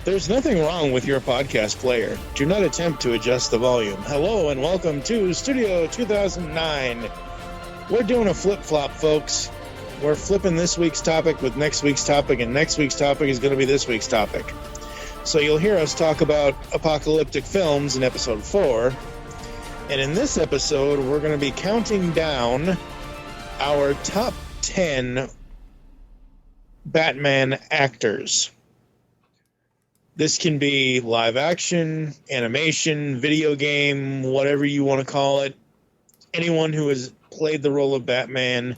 There's nothing wrong with your podcast player. Do not attempt to adjust the volume. Hello and welcome to Studio 2009. We're doing a flip-flop, folks. We're flipping this week's topic with next week's topic, and next week's topic is going to be this week's topic. So you'll hear us talk about apocalyptic films in episode 4. And in this episode, we're going to be counting down our top 10 Batman actors. This can be live action, animation, video game, whatever you want to call it. Anyone who has played the role of Batman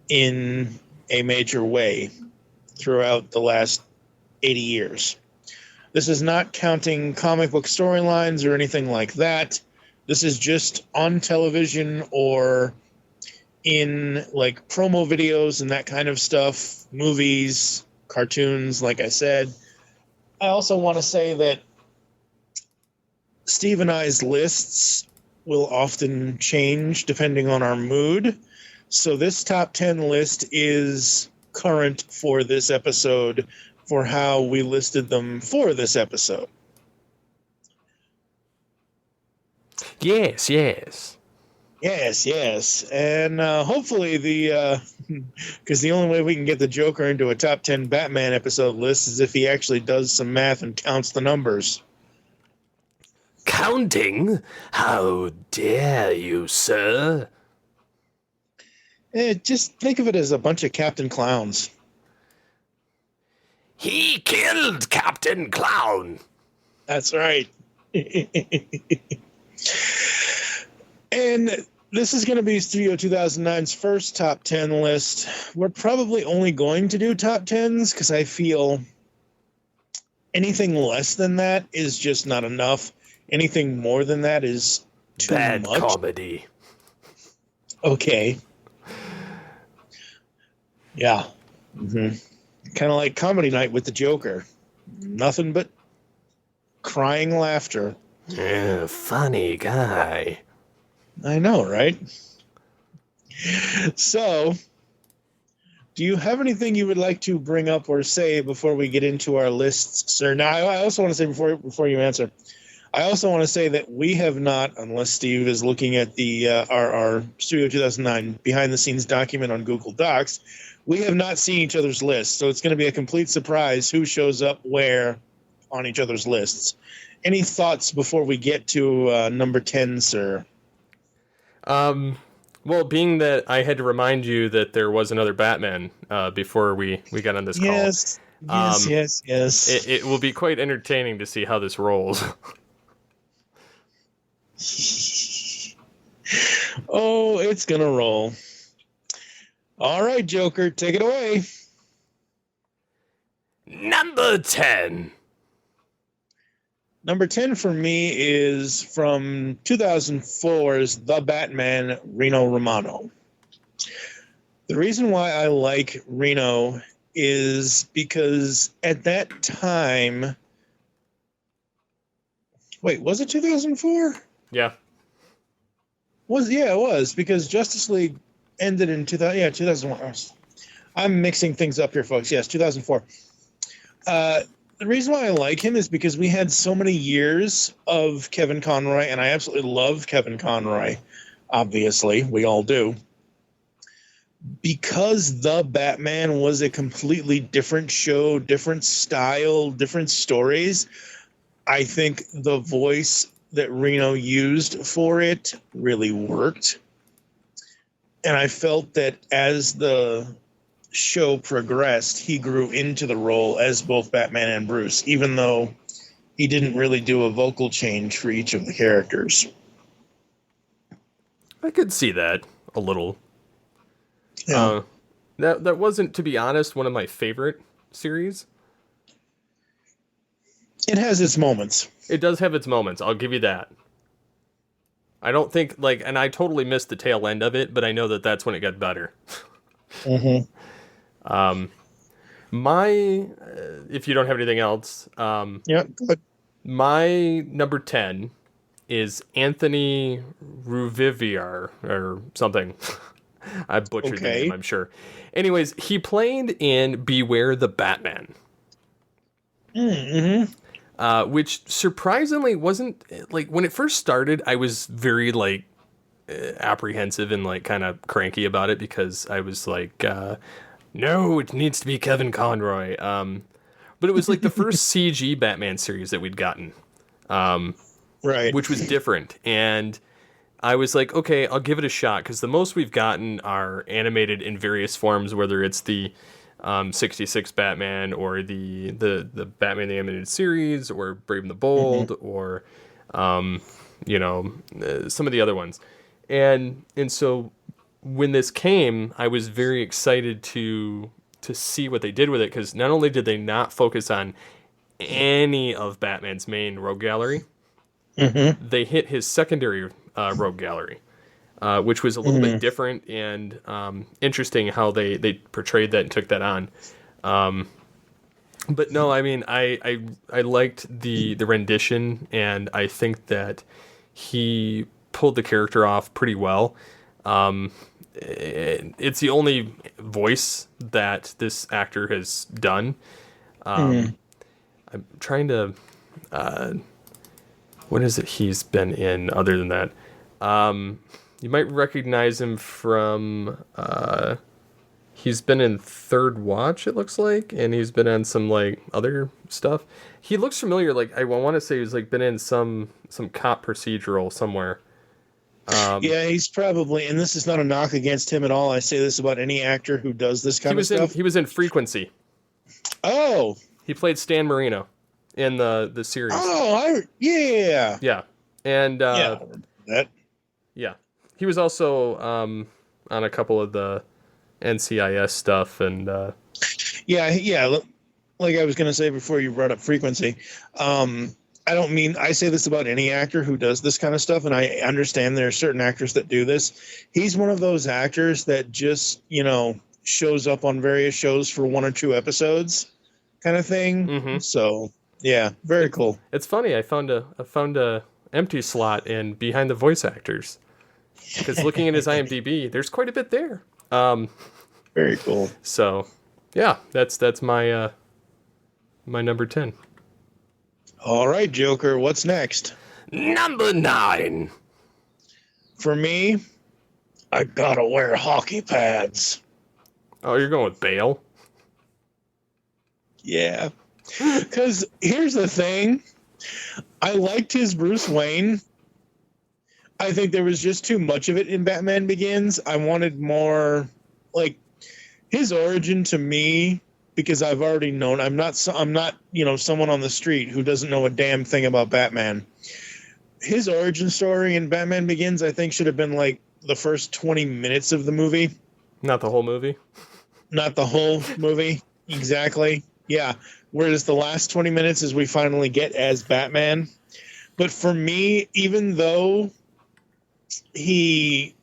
in a major way throughout the last 80 years. This is not counting comic book storylines or anything like that. This is just on television or in like promo videos and that kind of stuff, movies, cartoons, like I said. I also want to say that Steve and I's lists will often change depending on our mood. So this top 10 list is current for this episode for how we listed them for this episode. Yes. And hopefully because the only way we can get the Joker into a top 10 Batman episode list is if he actually does some math and counts the numbers. Counting? How dare you, sir? Just think of it as a bunch of Captain Clowns. He killed Captain Clown. That's right. And this is going to be Studio 2009's first top 10 list. We're probably only going to do top 10s because I feel anything less than that is just not enough. Anything more than that is too bad much. Comedy. Okay. Yeah. Mm-hmm. Kind of like Comedy Night with the Joker. Nothing but crying laughter. Yeah, funny guy. I know, right? So, do you have anything you would like to bring up or say before we get into our lists, sir? Now, I also want to say before you answer, I also want to say that we have not, unless Steve is looking at the our Studio 2009 behind-the-scenes document on Google Docs, we have not seen each other's lists, so it's going to be a complete surprise who shows up where on each other's lists. Any thoughts before we get to number 10, sir? Well, being that I had to remind you that there was another Batman before we got on this call. Yes. It will be quite entertaining to see how this rolls. Oh, it's gonna roll. All right, Joker, take it away. Number 10. Number 10 for me is from 2004's The Batman, Reno Romano. The reason why I like Reno is because at that time... Wait, was it 2004? Yeah. It was, because Justice League ended in 2001. I'm mixing things up here, folks. Yes, 2004. The reason why I like him is because we had so many years of Kevin Conroy, and I absolutely love Kevin Conroy. Obviously, we all do. Because The Batman was a completely different show, different style, different stories, I think the voice that Reno used for it really worked. And I felt that as the show progressed, he grew into the role as both Batman and Bruce, even though he didn't really do a vocal change for each of the characters. I could see that a little. Yeah. That wasn't, to be honest, one of my favorite series. It has its moments. It does have its moments, I'll give you that. I don't think, and I totally missed the tail end of it, but I know that that's when it got better. Mm-hmm. If you don't have anything else, Yeah, good. my number 10 is Anthony Ruvivier or something. I butchered the name, I'm sure. Anyways, he played in Beware the Batman. Mm-hmm. Which surprisingly wasn't like when it first started. I was very like apprehensive and like kind of cranky about it because I was like, no, it needs to be Kevin Conroy. But it was like the first CG Batman series that we'd gotten, Right. which was different. And I was like, okay, I'll give it a shot because the most we've gotten are animated in various forms, whether it's the 66 Batman or the Batman the Animated Series or Brave and the Bold or some of the other ones. And so when this came, I was very excited to see what they did with it because not only did they not focus on any of Batman's main rogue gallery, they hit his secondary rogue gallery, which was a little bit different and interesting how they portrayed that and took that on. But no, I mean, I liked the rendition, and I think that he pulled the character off pretty well. It's the only voice that this actor has done. I'm trying to... what is it he's been in other than that? You might recognize him from... he's been in Third Watch, it looks like, and he's been on some like other stuff. He looks familiar. Like I want to say he's like been in some cop procedural somewhere. Yeah, he's probably, and this is not a knock against him at all. I say this about any actor who does this kind of stuff. He was in Frequency. Oh, he played Stan Marino in the series. Oh, yeah. Yeah, and that. Yeah, he was also on a couple of the NCIS stuff and yeah. Like I was gonna say before you brought up Frequency, I say this about any actor who does this kind of stuff, and I understand there are certain actors that do this. He's one of those actors that just, shows up on various shows for 1 or 2 episodes kind of thing. Mm-hmm. So, yeah, very cool. It's funny. I found a empty slot in behind the voice actors because looking at his IMDb, there's quite a bit there. Very cool. So, yeah, that's my my number 10. All right, Joker, what's next? Number 9. For me, I gotta wear hockey pads. Oh, you're going with Bale? Yeah. Because here's the thing. I liked his Bruce Wayne. I think there was just too much of it in Batman Begins. I wanted more, like, his origin to me, because I've already known, I'm not, someone on the street who doesn't know a damn thing about Batman. His origin story in Batman Begins, I think, should have been like the first 20 minutes of the movie. Not the whole movie? Not the whole movie. Exactly. Yeah. Whereas the last 20 minutes is we finally get as Batman. But for me, even though he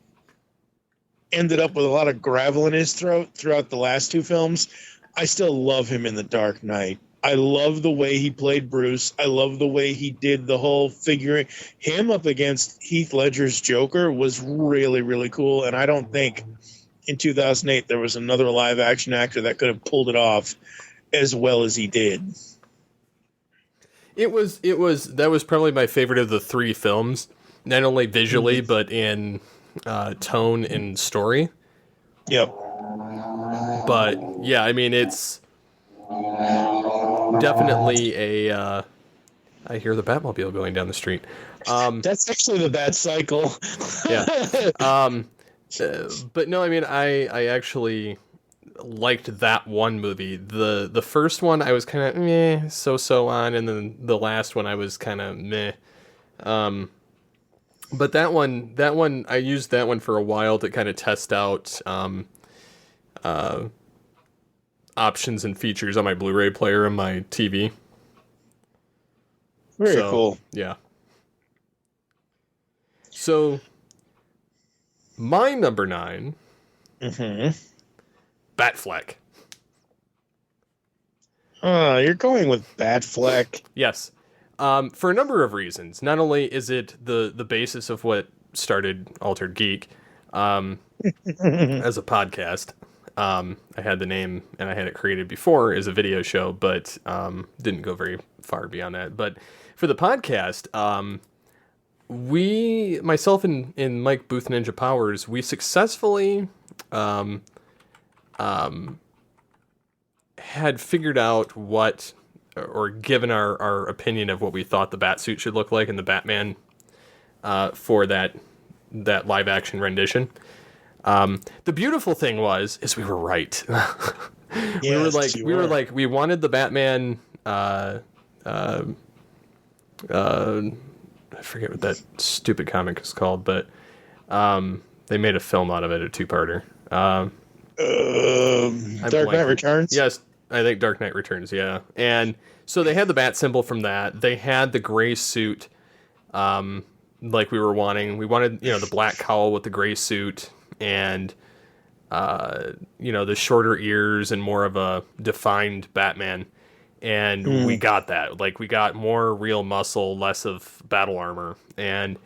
ended up with a lot of gravel in his throat throughout the last 2 films, I still love him in The Dark Knight. I love the way he played Bruce. I love the way he did the whole figuring. Him up against Heath Ledger's Joker was really, really cool. And I don't think in 2008 there was another live action actor that could have pulled it off as well as he did. That was probably my favorite of the 3 films, not only visually, but in tone and story. Yep. But yeah, I mean, it's definitely a. I hear the Batmobile going down the street. That's actually the Bat Cycle. Yeah. But no, I mean, I actually liked that one movie. The first one I was kind of meh, so on, and then the last one I was kind of meh. But that one I used that one for a while to kind of test out options and features on my Blu-ray player and my TV. Very cool. Yeah. So my number 9, Batfleck. You're going with Batfleck. Yes. For a number of reasons. Not only is it the basis of what started Altered Geek as a podcast, I had the name and I had it created before as a video show, but didn't go very far beyond that. But for the podcast, myself and Mike Booth Ninja Powers, we successfully had figured out what, or given our opinion of what we thought the Batsuit should look like in the Batman for that live action rendition. The beautiful thing is we were right. We wanted the Batman. I forget what that stupid comic is called, but they made a film out of it, a two-parter. Dark Knight Returns? Yes, I think Dark Knight Returns, yeah. And so they had the bat symbol from that. They had the gray suit like we were wanting. We wanted, the black cowl with the gray suit and, the shorter ears and more of a defined Batman. And we got that. Like, we got more real muscle, less of battle armor. And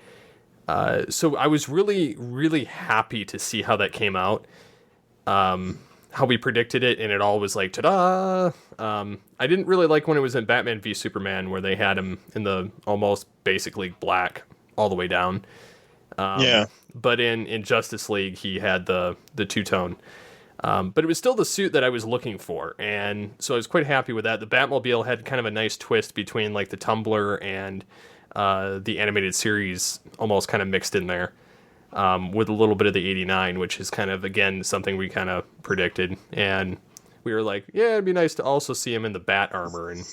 so I was really, really happy to see how that came out. How we predicted it, and it all was like, ta-da! I didn't really like when it was in Batman v Superman, where they had him in the almost basically black all the way down. But in Justice League, he had the two-tone. But it was still the suit that I was looking for, and so I was quite happy with that. The Batmobile had kind of a nice twist between like the Tumbler and the animated series, almost kind of mixed in there. With a little bit of the 89, which is kind of, again, something we kind of predicted. And we were like, yeah, it'd be nice to also see him in the bat armor. And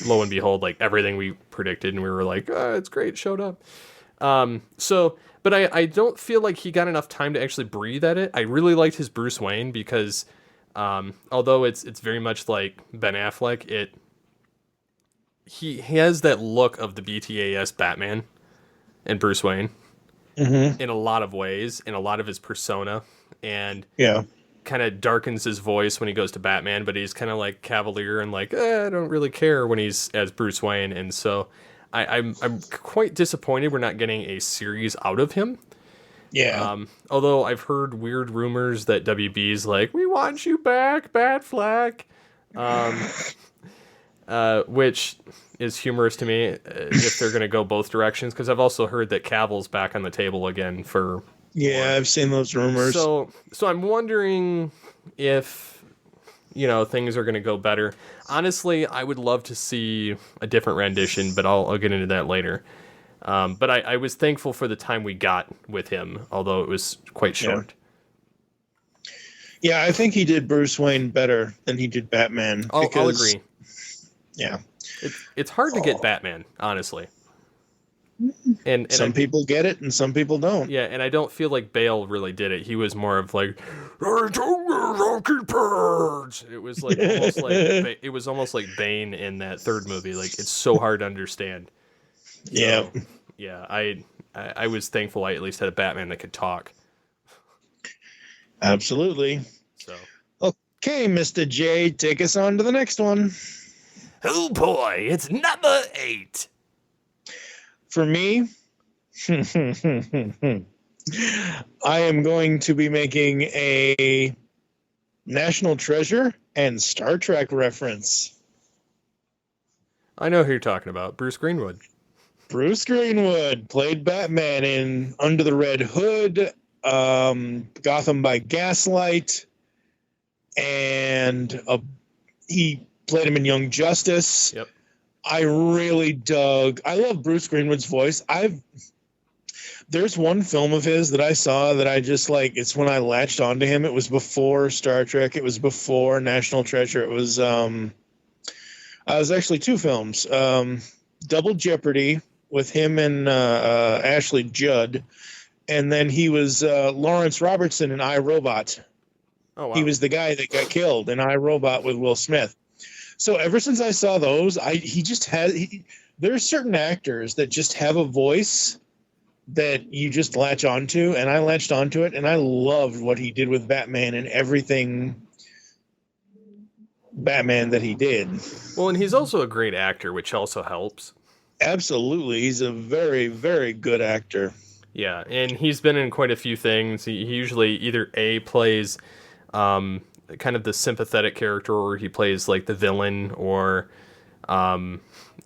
lo and behold, like everything we predicted. And we were like, oh, it's great, showed up. But I don't feel like he got enough time to actually breathe at it. I really liked his Bruce Wayne because although it's very much like Ben Affleck, he has that look of the BTAS Batman and Bruce Wayne. Mm-hmm. In a lot of ways, in a lot of his persona, and kind of darkens his voice when he goes to Batman, but he's kind of like cavalier and like, I don't really care when he's as Bruce Wayne, and so I'm quite disappointed we're not getting a series out of him. Yeah. Although I've heard weird rumors that WB's like, we want you back, Batfleck, which is humorous to me if they're going to go both directions, because I've also heard that Cavill's back on the table again for... Yeah, I've seen those rumors. So I'm wondering if, things are going to go better. Honestly, I would love to see a different rendition, but I'll get into that later. But I was thankful for the time we got with him, although it was quite short. Yeah, I think he did Bruce Wayne better than he did Batman. I'll agree. Yeah. It's hard to get Batman, honestly. And some people get it and some people don't. Yeah, and I don't feel like Bale really did it. He was more of like, I told you, Rocky Purge. It was like almost like Bane in that third movie. Like, it's so hard to understand. Yeah. So, yeah, I was thankful I at least had a Batman that could talk. Absolutely. So. Okay, Mr. J, take us on to the next one. Oh boy, it's number 8. For me, I am going to be making a National Treasure and Star Trek reference. I know who you're talking about. Bruce Greenwood. Bruce Greenwood played Batman in Under the Red Hood, Gotham by Gaslight, and he played him in Young Justice. Yep. I love Bruce Greenwood's voice. There's one film of his that I saw that I just like, it's when I latched onto him. It was before Star Trek. It was before National Treasure. It was actually 2 films. Double Jeopardy with him and Ashley Judd. And then he was Lawrence Robertson in I, Robot. Oh, wow. He was the guy that got killed in I, Robot with Will Smith. So ever since I saw those, there are certain actors that just have a voice that you just latch onto, and I latched onto it, and I loved what he did with Batman and everything Batman that he did. Well, and he's also a great actor, which also helps. Absolutely. He's a very, very good actor. Yeah, and he's been in quite a few things. He usually either A, plays kind of the sympathetic character, or he plays like the villain, or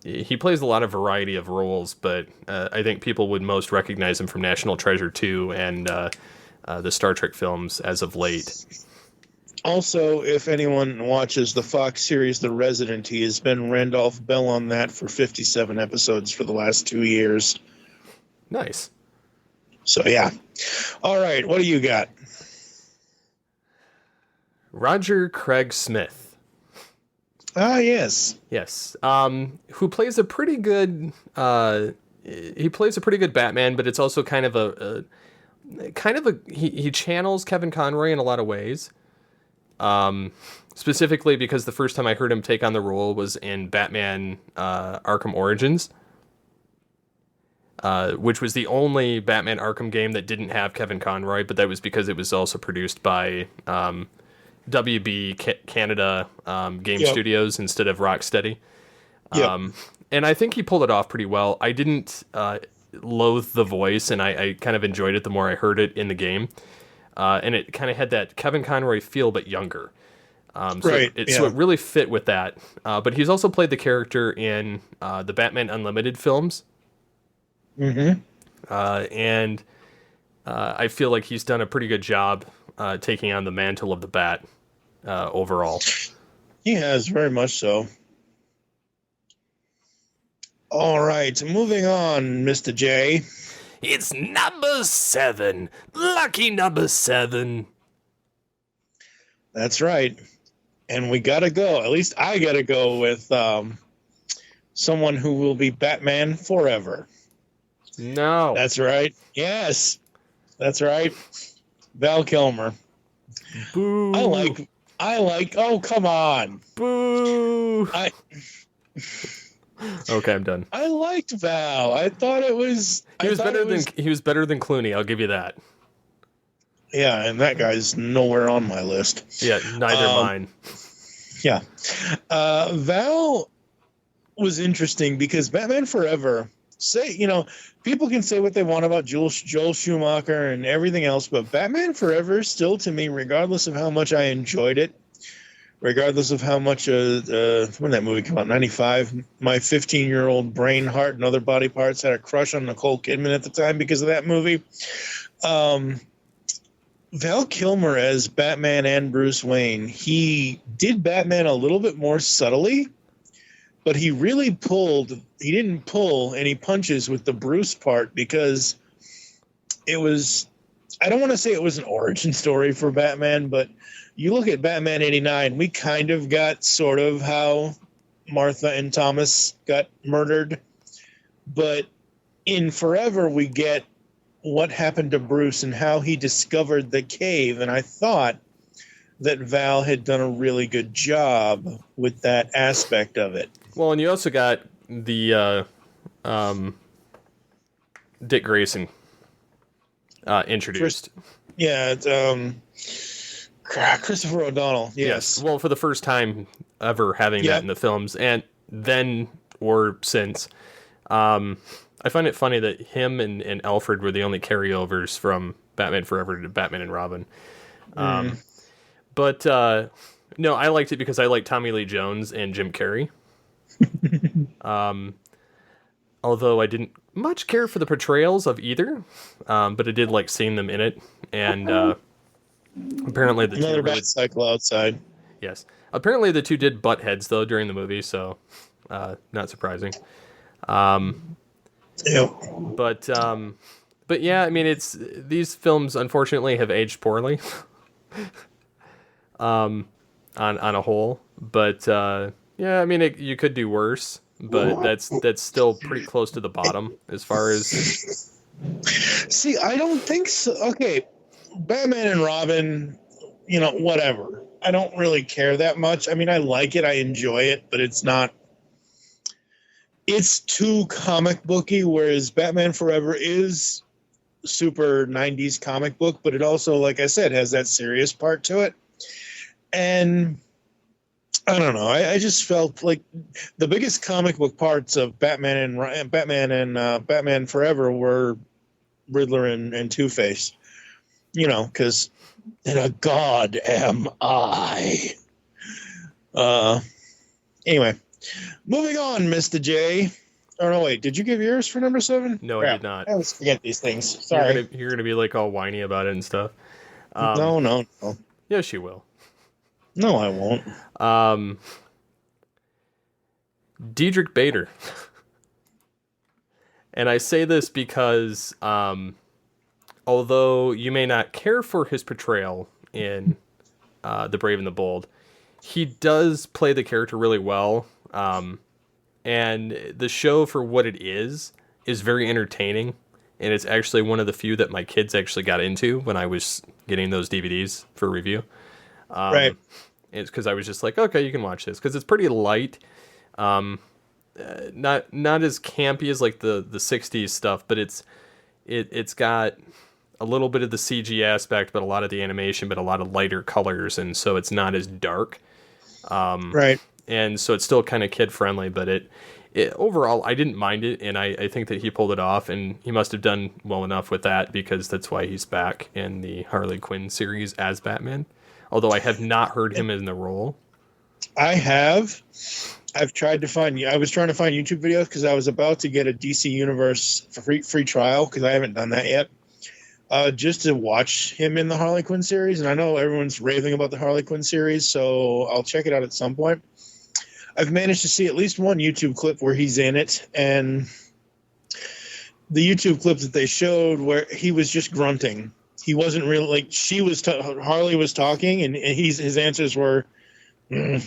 he plays a lot of variety of roles. But I think people would most recognize him from National Treasure 2 and the Star Trek films as of late. Also, if anyone watches the Fox series The Resident, he has been Randolph Bell on that for 57 episodes for the last 2 years. Nice. So, yeah. All right, what do you got? Roger Craig Smith. Ah, yes. Yes. Who plays a pretty good... he plays a pretty good Batman, but it's also kind of he channels Kevin Conroy in a lot of ways. Specifically because the first time I heard him take on the role was in Batman Arkham Origins, which was the only Batman Arkham game that didn't have Kevin Conroy, but that was because it was also produced by WB Canada Game Studios instead of Rocksteady. And I think he pulled it off pretty well. I didn't loathe the voice, and I kind of enjoyed it the more I heard it in the game. And it kind of had that Kevin Conroy feel, but younger. So it really fit with that. But he's also played the character in the Batman Unlimited films. Mm-hmm. And I feel like he's done a pretty good job taking on the mantle of the Bat overall. He has, very much so. All right, moving on, Mr. J. It's number 7. Lucky number 7. That's right. And we got to go. At least I got to go with someone who will be Batman forever. No. That's right. Yes. That's right. Val Kilmer. Boo. I like, oh, come on. Boo. Okay, I'm done. I liked Val. I thought it was... He was better than Clooney, I'll give you that. Yeah, and that guy's nowhere on my list. Yeah, neither mine. Yeah. Val was interesting because Batman Forever, people can say what they want about Joel Schumacher and everything else, but Batman Forever still, to me, regardless of how much I enjoyed it, regardless of how much when that movie came out, 95, my 15-year-old brain, heart, and other body parts had a crush on Nicole Kidman at the time because of that movie. Val Kilmer as Batman and Bruce Wayne, he did Batman a little bit more subtly, but he didn't pull any punches with the Bruce part because it was, I don't want to say it was an origin story for Batman, but you look at Batman 89, we kind of got sort of how Martha and Thomas got murdered. But in Forever, we get what happened to Bruce and how he discovered the cave. And I thought that Val had done a really good job with that aspect of it. Well, and you also got the Dick Grayson introduced. Christopher O'Donnell. Yes. Well, for the first time ever having that in the films, and then or since. I find it funny that him and Alfred were the only carryovers from Batman Forever to Batman and Robin. But no, I liked it because I liked Tommy Lee Jones and Jim Carrey. Although I didn't much care for the portrayals of either, but I did like seeing them in it. And apparently the another two bad cycle outside. Yes, apparently the two did butt heads though during the movie, so not surprising. But yeah, I mean, these films unfortunately have aged poorly, on a whole. But yeah, I mean, you could do worse, but that's still pretty close to the bottom as far as. See, I don't think so. Okay, Batman and Robin, whatever. I don't really care that much. I mean, I like it, I enjoy it, but it's not. It's too comic booky, whereas Batman Forever is super 90s comic book, but it also, like I said, has that serious part to it. And I don't know. I just felt like the biggest comic book parts of Batman Forever were Riddler and Two-Face. Because and a god am I. Anyway, moving on, Mr. J. Oh, no, wait. Did you give yours for number 7? No, Crap. I did not. I always forget these things. Sorry. You're gonna be like all whiny about it and stuff. No. Yes, you will. No, I won't. Diedrich Bader. And I say this because, although you may not care for his portrayal in The Brave and the Bold, he does play the character really well. And the show, for what it is very entertaining. And it's actually one of the few that my kids actually got into when I was getting those DVDs for review. Right. It's because I was just like, okay, you can watch this. Because it's pretty light. Not as campy as like the 60s stuff, but it's got a little bit of the CG aspect, but a lot of the animation, but a lot of lighter colors. And so it's not as dark. Right. And so it's still kind of kid friendly, but it overall, I didn't mind it. And I think that he pulled it off, and he must have done well enough with that, because that's why he's back in the Harley Quinn series as Batman. Although I have not heard him in the role. I've tried to find. I was trying to find YouTube videos because I was about to get a DC Universe free trial, because I haven't done that yet. Just to watch him in the Harley Quinn series, and I know everyone's raving about the Harley Quinn series, so I'll check it out at some point. I've managed to see at least one YouTube clip where he's in it, and the YouTube clip that they showed where he was just grunting. He wasn't really like Harley was talking, and his answers were, Well,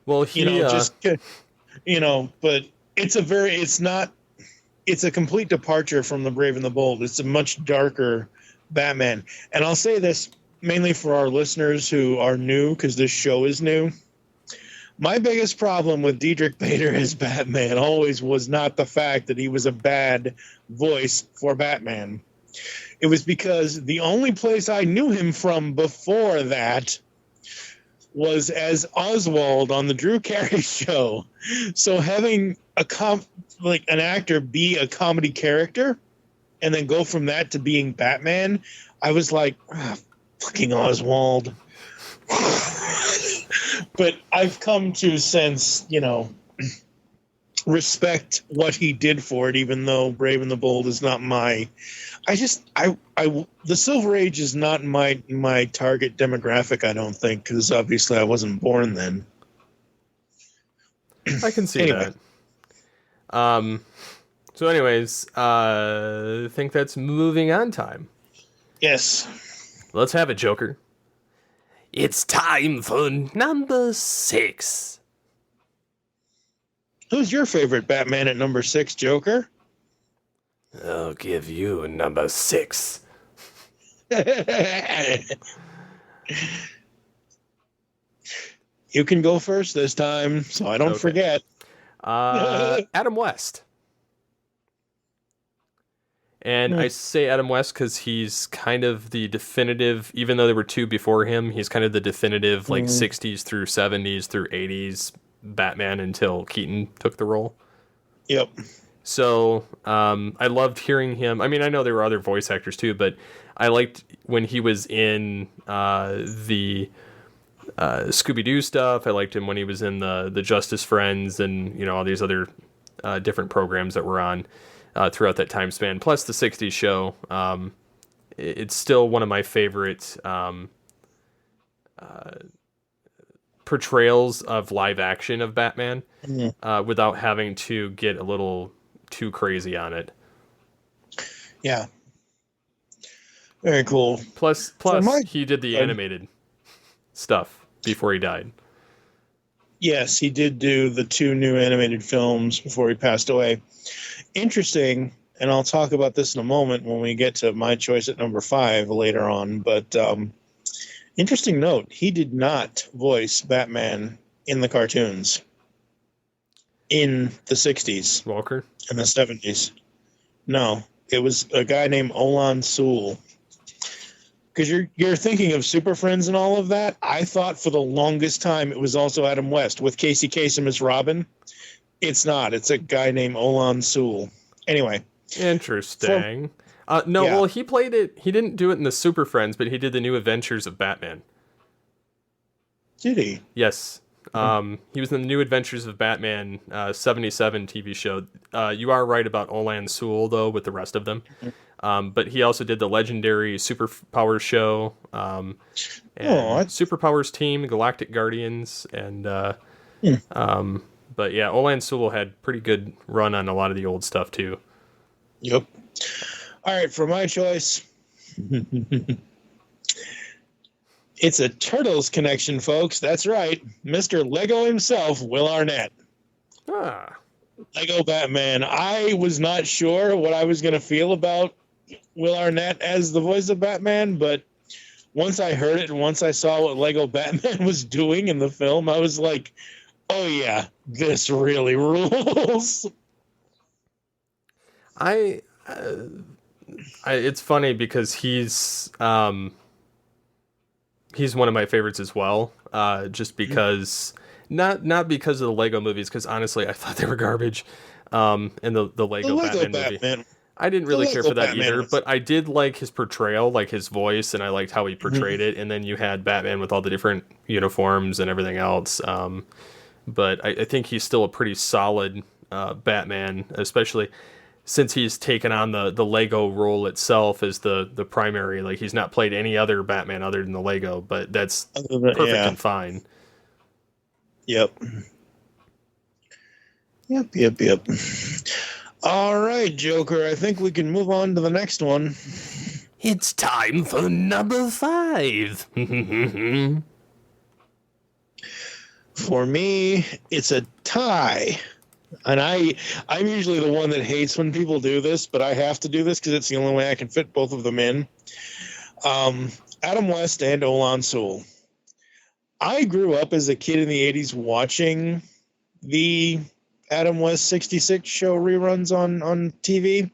but it's a complete departure from The Brave and the Bold. It's a much darker Batman. And I'll say this mainly for our listeners who are new, because this show is new. My biggest problem with Diedrich Bader as Batman always was not the fact that he was a bad voice for Batman. It was because the only place I knew him from before that was as Oswald on the Drew Carey show. So having an actor be a comedy character and then go from that to being Batman, I was like, fucking Oswald. But I've come to since, respect what he did for it, even though Brave and the Bold is not the Silver Age is not my target demographic, I don't think, because obviously I wasn't born then. I can see that. So anyways, I think that's moving on time. Yes. Let's have it, Joker. It's time for number 6. Who's your favorite Batman at number 6, Joker? I'll give you number 6. You can go first this time, so I don't forget. Adam West. And I say Adam West because he's kind of the definitive, even though there were 2 before him, he's kind of the definitive, 60s through 70s through 80s Batman until Keaton took the role. Yep. So I loved hearing him. I mean, I know there were other voice actors too, but I liked when he was in the Scooby-Doo stuff. I liked him when he was in the Justice Friends and, all these other different programs that were on throughout that time span. Plus the 60s show. It's still one of my favorite portrayals of live action of Batman without having to get a little too crazy on it. Yeah. Very cool. Plus he did the animated stuff before he died. Yes, he did do the 2 new animated films before he passed away. Interesting, and I'll talk about this in a moment when we get to my choice at number 5 later on, but interesting note, he did not voice Batman in the cartoons in the 60s. Walker? In the 70s. No, it was a guy named Olan Sewell. Because you're thinking of Super Friends and all of that. I thought for the longest time it was also Adam West with Casey Kasem as Robin. It's not. It's a guy named Olan Sewell. Anyway. Interesting. No, Yeah. well, he played it. He didn't do it in the Super Friends, but he did the New Adventures of Batman. Did he? Yes. He was in the New Adventures of Batman 77 TV show. You are right about Olan Sewell, though, with the rest of them. But he also did the legendary Superpowers show, and Superpowers Team, Galactic Guardians, and but yeah, Olan Sewell had pretty good run on a lot of the old stuff too. Yep. All right, for my choice, it's a Turtles connection, folks. That's right, Mr. Lego himself, Will Arnett. Lego Batman. I was not sure what I was going to feel about Will Arnett as the voice of Batman, but once I heard it and once I saw what Lego Batman was doing in the film, I was like, oh yeah, this really rules. It's funny because he's one of my favorites as well. Just because, not because of the Lego movies, because honestly, I thought they were garbage. And the Lego Batman movie, I didn't really care for that either. But I did like his portrayal, like his voice, and I liked how he portrayed it. And then you had Batman with all the different uniforms and everything else. But I think he's still a pretty solid Batman, especially since he's taken on the Lego role itself as the primary. Like, he's not played any other Batman other than the Lego, but that's perfect and fine. Yep. All right, Joker, I think we can move on to the next one. It's time for number 5. For me, it's a tie. And I'm usually the one that hates when people do this, but I have to do this because it's the only way I can fit both of them in. Adam West and Olan Sewell. I grew up as a kid in the 80s watching the Adam West 66 show reruns on TV.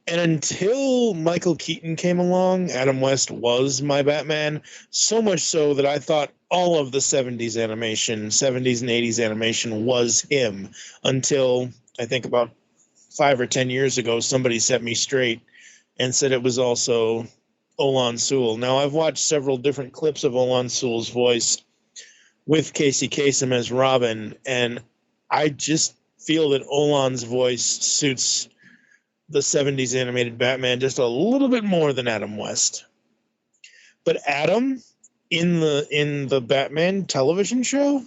And until Michael Keaton came along, Adam West was my Batman. So much so that I thought all of the 70s and 80s animation was him. Until I think about 5 or 10 years ago, somebody set me straight and said it was also Olan Sewell. Now, I've watched several different clips of Olan Sewell's voice with Casey Kasem as Robin, and I just feel that Olan's voice suits the 70s animated Batman just a little bit more than Adam West. But Adam in the Batman television show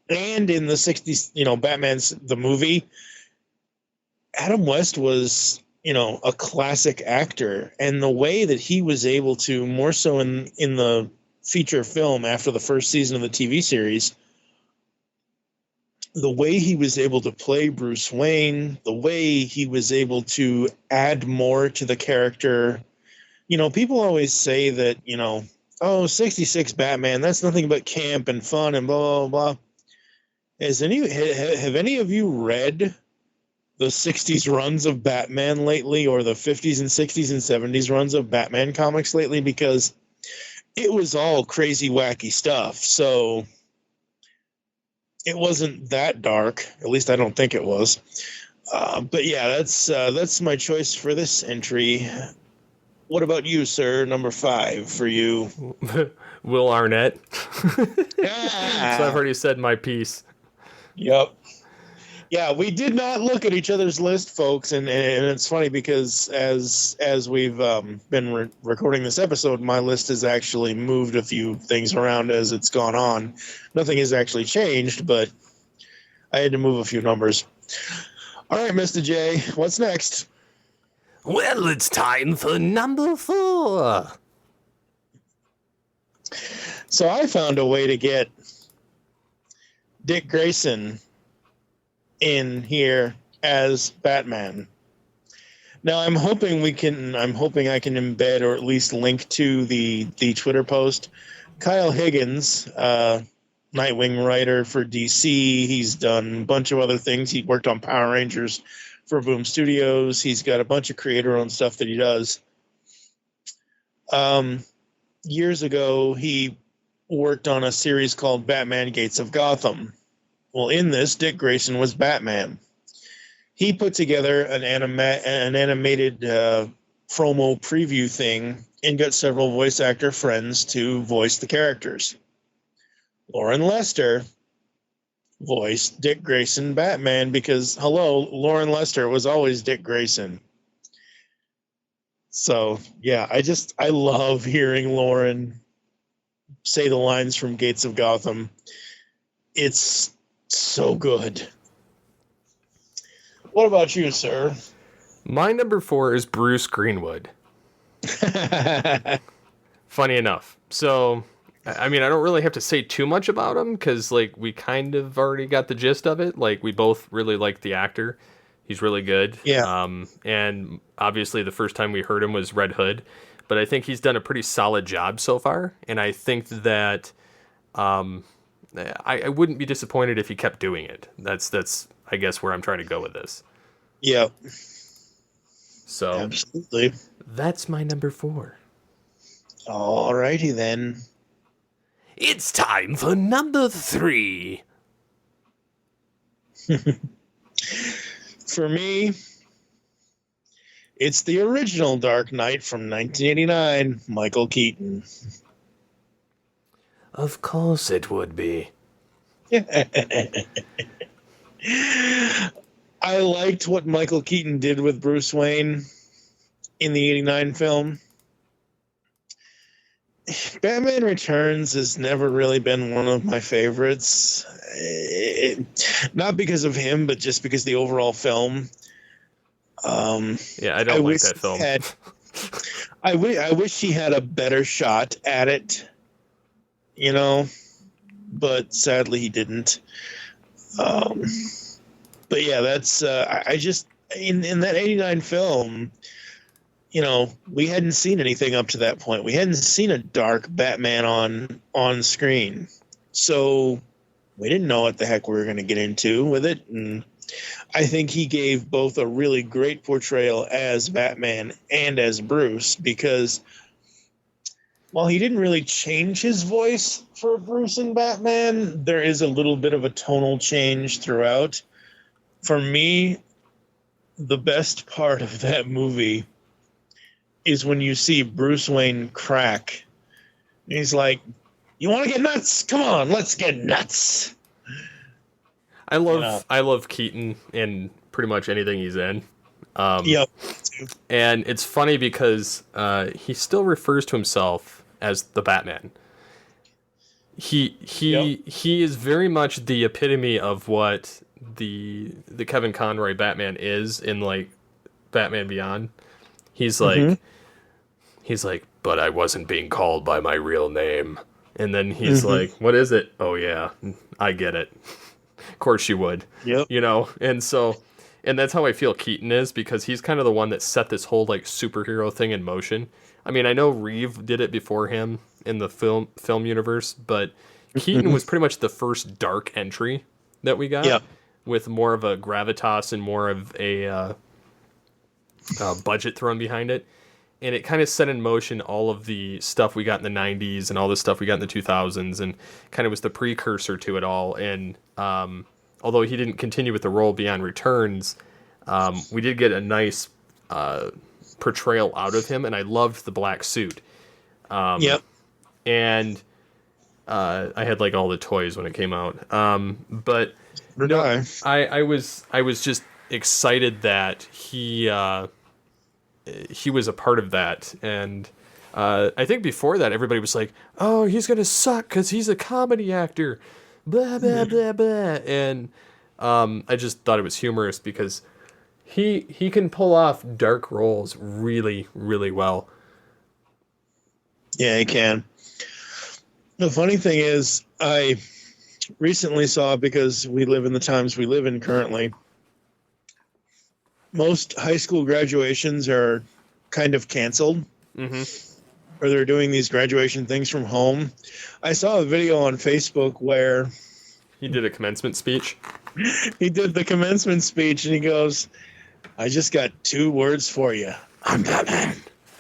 and in the 60s, Batman's the movie, Adam West was, a classic actor, and the way that he was able to, more so in the feature film after the first season of the TV series, the way he was able to play Bruce Wayne, the way he was able to add more to the character. People always say that, 66 Batman, that's nothing but camp and fun and blah, blah, blah. Have any of you read the 60s runs of Batman lately, or the 50s and 60s and 70s runs of Batman comics lately? Because it was all crazy, wacky stuff. So it wasn't that dark. At least I don't think it was. But yeah, that's my choice for this entry. What about you, sir? Number 5 for you. Will Arnett. Yeah. So I've already said my piece. Yep. Yeah, we did not look at each other's list, folks, and it's funny because as we've been recording this episode, my list has actually moved a few things around as it's gone on. Nothing has actually changed, but I had to move a few numbers. All right, Mr. J, what's next? Well, it's time for number 4. So I found a way to get Dick Grayson in here as Batman. Now I'm hoping I can embed or at least link to the Twitter post. Kyle Higgins, Nightwing writer for DC. He's done a bunch of other things. He worked on Power Rangers for Boom Studios. He's got a bunch of creator-owned stuff that he does. Years ago, he worked on a series called Batman Gates of Gotham. Well, in this, Dick Grayson was Batman. he put together an animated promo preview thing and got several voice actor friends to voice the characters. Lauren Lester voiced Dick Grayson Batman because, hello, Lauren Lester was always Dick Grayson. So, yeah, I love hearing Lauren say the lines from Gates of Gotham. It's so good. What about you, sir? My number 4 is Bruce Greenwood. Funny enough. So, I mean, I don't really have to say too much about him because, like, we kind of already got the gist of it. Like, we both really like the actor. He's really good. Yeah. And obviously the first time we heard him was Red Hood. But I think he's done a pretty solid job so far. And I think that I wouldn't be disappointed if he kept doing it. That's I guess, where I'm trying to go with this. Yeah. So absolutely. That's my number 4. All righty then. It's time for number 3. For me, it's the original Dark Knight from 1989, Michael Keaton. Of course it would be. I liked what Michael Keaton did with Bruce Wayne in the 89 film. Batman Returns has never really been one of my favorites. Not because of him, but just because the overall film. Yeah, I don't like that film. I wish he had a better shot at it, you know, but sadly he didn't. But yeah, that's I just in that 89 film, you know, we hadn't seen anything up to that point. We hadn't seen a dark Batman on screen. So we didn't know what the heck we were going to get into with it. And I think he gave both a really great portrayal as Batman and as Bruce, because while he didn't really change his voice for Bruce and Batman, there is a little bit of a tonal change throughout. For me, the best part of that movie is when you see Bruce Wayne crack. He's like, "You want to get nuts? Come on, let's get nuts." I love Keaton in pretty much anything he's in. Yep. And it's funny because he still refers to himself as the Batman. He is very much the epitome of what the Kevin Conroy Batman is in, like, Batman Beyond. He's like, but I wasn't being called by my real name. And then he's like, what is it? Oh yeah, I get it. Of course you would. Yep. You know, and that's how I feel Keaton is, because he's kind of the one that set this whole, like, superhero thing in motion. I mean, I know Reeve did it before him in the film universe, but Keaton was pretty much the first dark entry that we got, with more of a gravitas and more of a budget thrown behind it. And it kind of set in motion all of the stuff we got in the 90s and all the stuff we got in the 2000s, and kind of was the precursor to it all. And although he didn't continue with the role beyond Returns, we did get a nice portrayal out of him, and I loved the black suit. And I had, like, all the toys when it came out. But no, I was just excited that he was a part of that. And I think before that, everybody was like, oh, he's going to suck because he's a comedy actor. Blah, blah, blah, blah. And I just thought it was humorous because he can pull off dark roles really, really well. Yeah, he can. The funny thing is, I recently saw, because we live in the times we live in currently, most high school graduations are kind of canceled, or they're doing these graduation things from home. I saw a video on Facebook where he did a commencement speech. He did the commencement speech, and he goes, "I just got 2 words for you. I'm Batman."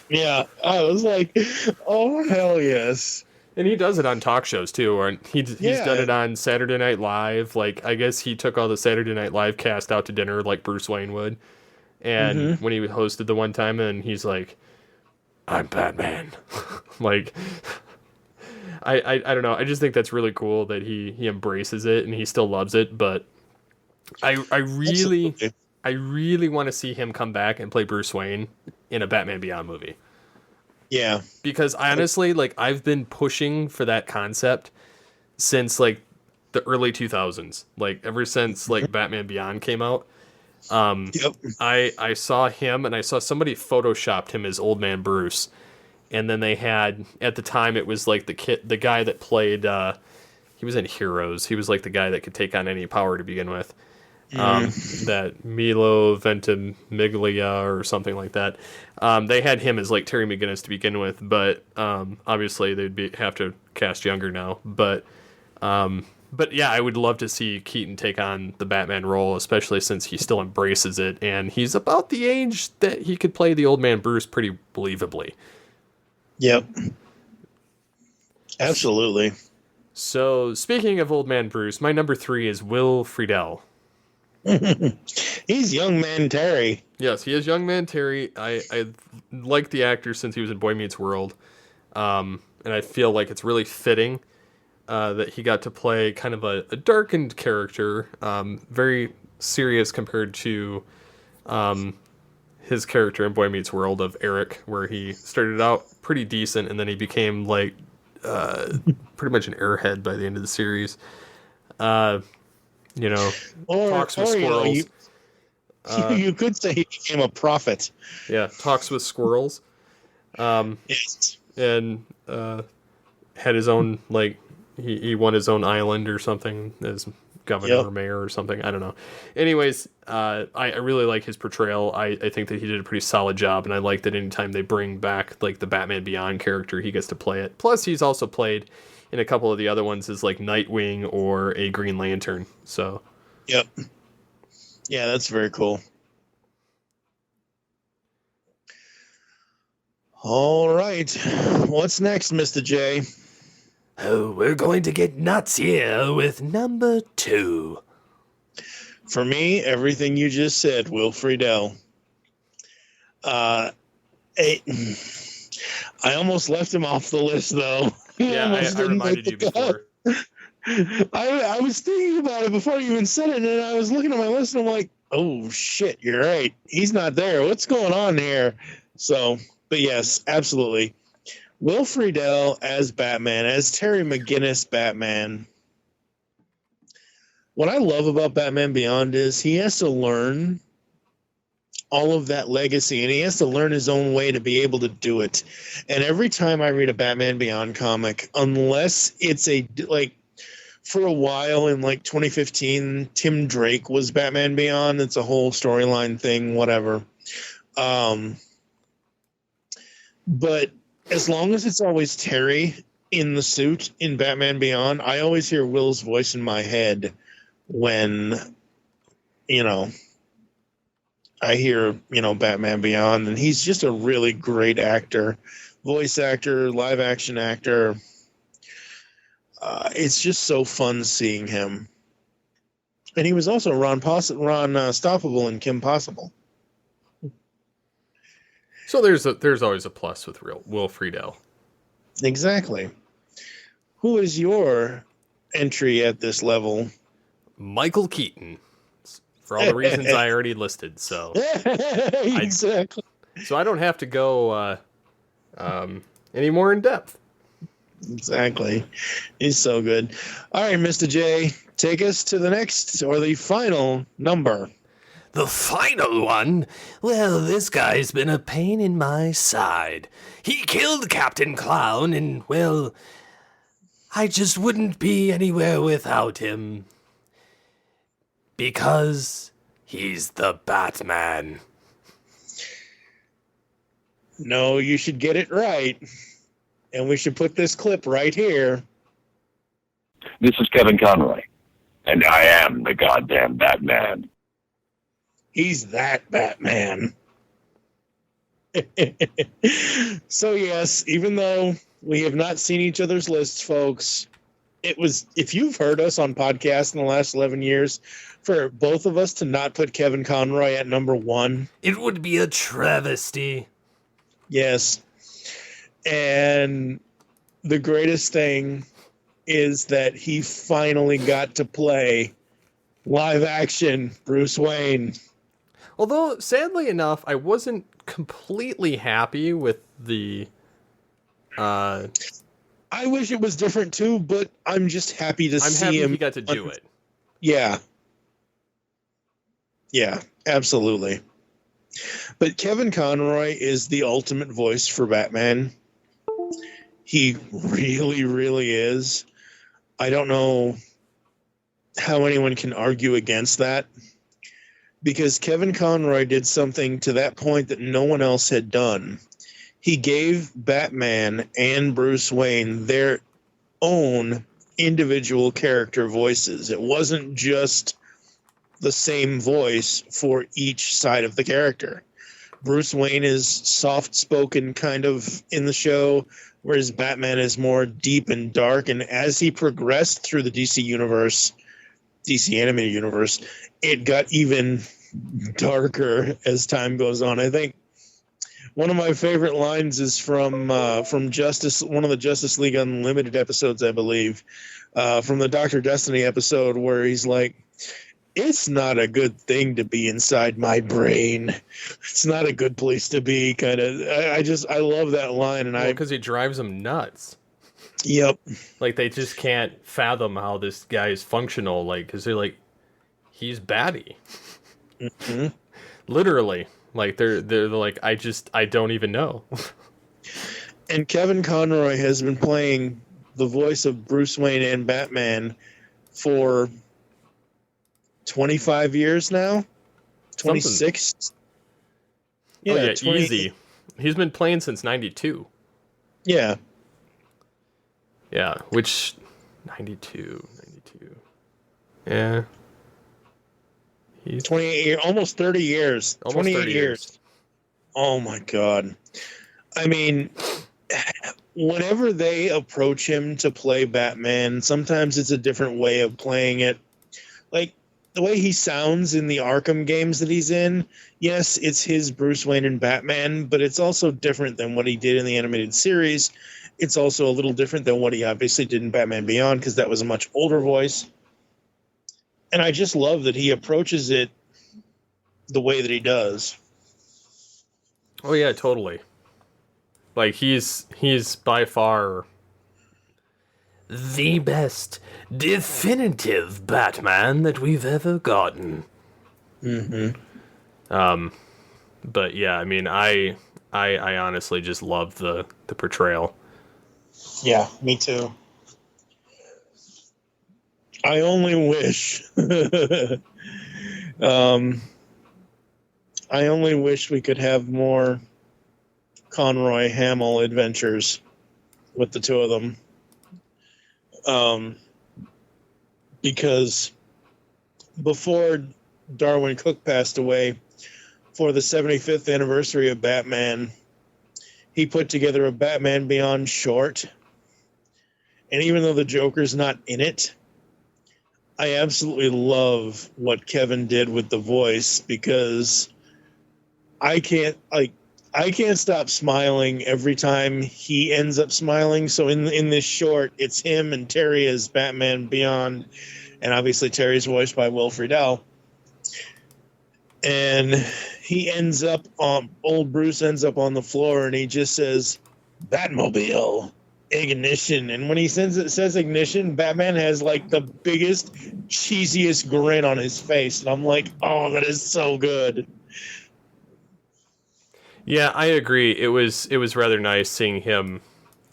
Yeah, I was like, oh, hell yes. And he does it on talk shows too, or he's done it on Saturday Night Live. Like, I guess he took all the Saturday Night Live cast out to dinner like Bruce Wayne would. And when he hosted the one time, and he's like, I'm Batman. Like, I don't know. I just think that's really cool that he embraces it and he still loves it. But I really want to see him come back and play Bruce Wayne in a Batman Beyond movie. Yeah. Because honestly, like, I've been pushing for that concept since like the early 2000s. Like, ever since like Batman Beyond came out. I saw him, and I saw somebody photoshopped him as Old Man Bruce, and then they had, at the time, it was like the guy that played, he was in Heroes. He was like the guy that could take on any power to begin with. That Milo Ventimiglia or something like that. They had him as like Terry McGinnis to begin with, but obviously they'd have to cast younger now. But yeah, I would love to see Keaton take on the Batman role, especially since he still embraces it, and he's about the age that he could play the Old Man Bruce pretty believably. Yep. Absolutely. So, speaking of Old Man Bruce, my number 3 is Will Friedle. He's Young Man Terry. Yes, he is Young Man Terry. I like the actor since he was in Boy Meets World, and I feel like it's really fitting that he got to play kind of a darkened character, very serious compared to his character in Boy Meets World of Eric, where he started out pretty decent and then he became like pretty much an airhead by the end of the series. Talks with squirrels. You could say he became a prophet. Yeah, talks with squirrels. Yes. And had his own, like, he won his own island or something as governor or mayor or something. I don't know. Anyways, I really like his portrayal. I think that he did a pretty solid job, and I like that anytime they bring back like the Batman Beyond character, he gets to play it. Plus, he's also played in a couple of the other ones as like Nightwing or a Green Lantern. So. Yep. Yeah, that's very cool. All right. What's next, Mr. J? Oh, we're going to get nuts here with number 2. For me, everything you just said, Will Friedle. I almost left him off the list, though. Yeah, I reminded you before. I was thinking about it before you even said it, and I was looking at my list, and I'm like, oh, shit, you're right. He's not there. What's going on here? So, but yes, absolutely. Will Friedle as Batman, as Terry McGinnis Batman. What I love about Batman Beyond is he has to learn all of that legacy, and he has to learn his own way to be able to do it. And every time I read a Batman Beyond comic, unless it's for a while in like 2015, Tim Drake was Batman Beyond. It's a whole storyline thing, whatever. But as long as it's always Terry in the suit in Batman Beyond, I always hear Will's voice in my head when, I hear, Batman Beyond. And he's just a really great actor, voice actor, live action actor. It's just so fun seeing him. And he was also Ron Stoppable in Kim Possible. So there's always a plus with Will Friedle. Exactly. Who is your entry at this level? Michael Keaton. For all the reasons I already listed. So exactly. So I don't have to go any more in depth. Exactly. He's so good. All right, Mr. J, take us to the next or the final number. The final one? Well, this guy's been a pain in my side. He killed Captain Clown, and, well, I just wouldn't be anywhere without him. Because he's the Batman. No, you should get it right. And we should put this clip right here. This is Kevin Conroy, and I am the goddamn Batman. He's that Batman. So yes, even though We have not seen each other's lists, folks. It was, if you've heard us on podcasts in the last 11 years, for both of us to not put Kevin Conroy at number 1. It would be a travesty. Yes. And the greatest thing is that he finally got to play live action Bruce Wayne. Although, sadly enough, I wasn't completely happy with the... I wish it was different too, but I'm just happy to see happy him. He got to do it. Yeah. Yeah, absolutely. But Kevin Conroy is the ultimate voice for Batman. He really, really is. I don't know how anyone can argue against that, because Kevin Conroy did something to that point that no one else had done. He gave Batman and Bruce Wayne their own individual character voices. It wasn't just the same voice for each side of the character. Bruce Wayne is soft-spoken kind of in the show, whereas Batman is more deep and dark. And as he progressed through the DC universe, DC animated universe, it got even darker as time goes on. I think one of my favorite lines is from Justice, one of the Justice League Unlimited episodes, I believe, from the Dr. Destiny episode, where he's like, "It's not a good thing to be inside my brain. It's not a good place to be." Kind of. I love that line, and because it drives them nuts. Yep. Like, they just can't fathom how this guy is functional. Like, because they're like, he's batty. Mm-hmm. Literally. Like, they're like, I don't even know. And Kevin Conroy has been playing the voice of Bruce Wayne and Batman for 25 years now? 26? Yeah, 20... easy. He's been playing since 92. Yeah. Yeah, which... 92. Yeah. He's 28 years, almost 30 years. Almost 28 30 years. Oh my God. I mean, whenever they approach him to play Batman, sometimes it's a different way of playing it. Like, the way he sounds in the Arkham games that he's in, yes, it's his Bruce Wayne and Batman, but it's also different than what he did in the animated series. It's also a little different than what he obviously did in Batman Beyond, because that was a much older voice. And I just love that he approaches it the way that he does. Oh yeah, totally. Like, he's by far the best definitive Batman that we've ever gotten. Mm-hmm. But yeah, I mean, I honestly just love the portrayal. Yeah, me too. I only wish we could have more Conroy Hamill adventures with the two of them. Because before Darwin Cook passed away, for the 75th anniversary of Batman, he put together a Batman Beyond short. And even though the Joker's not in it, I absolutely love what Kevin did with the voice, because I can't stop smiling every time he ends up smiling. So in this short, it's him and Terry as Batman Beyond, and obviously Terry's voiced by Will Friedle. And he ends up old Bruce ends up on the floor, and he just says, "Batmobile. Ignition." And when he says ignition, Batman has like the biggest, cheesiest grin on his face. And I'm like, oh, that is so good. Yeah, I agree. It was rather nice seeing him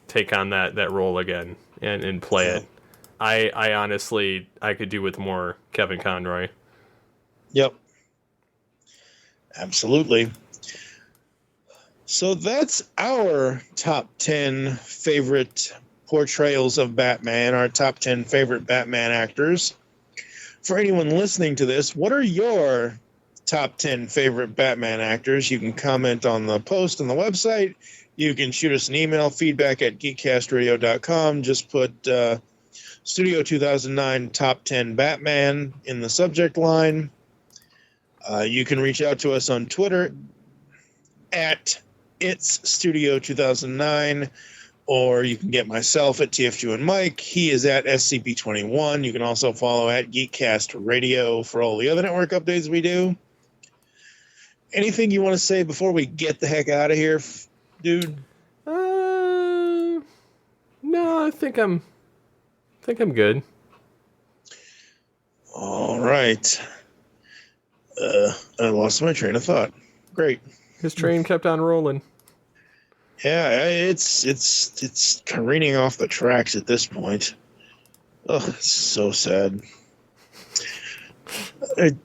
take on that role again and play it. I honestly, I could do with more Kevin Conroy. Yep. Absolutely. So that's our top 10 favorite portrayals of Batman, our top 10 favorite Batman actors. For anyone listening to this, what are your top 10 favorite Batman actors. You can comment on the post on the website. You can shoot us an email, feedback@geekcastradio.com. Just put Studio 2009 Top 10 Batman in the subject line. You can reach out to us on Twitter at It's Studio 2009, or you can get myself at TFG1Mike. He is at SCP21. You can also follow at Geekcast Radio for all the other network updates we do. Anything you want to say before we get the heck out of here, dude? No, I think I'm good. All right. I lost my train of thought. Great. His train kept on rolling. Yeah, it's careening off the tracks at this point. Oh, it's so sad.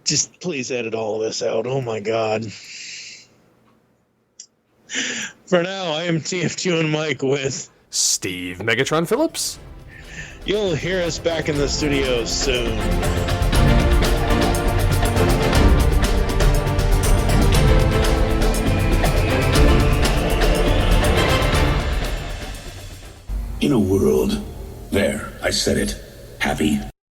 Just please edit all of this out. Oh my God. For now, I am TFG1Mike with Steve Megatron Phillips. You'll hear us back in the studio soon. In a world, there, I said it, happy,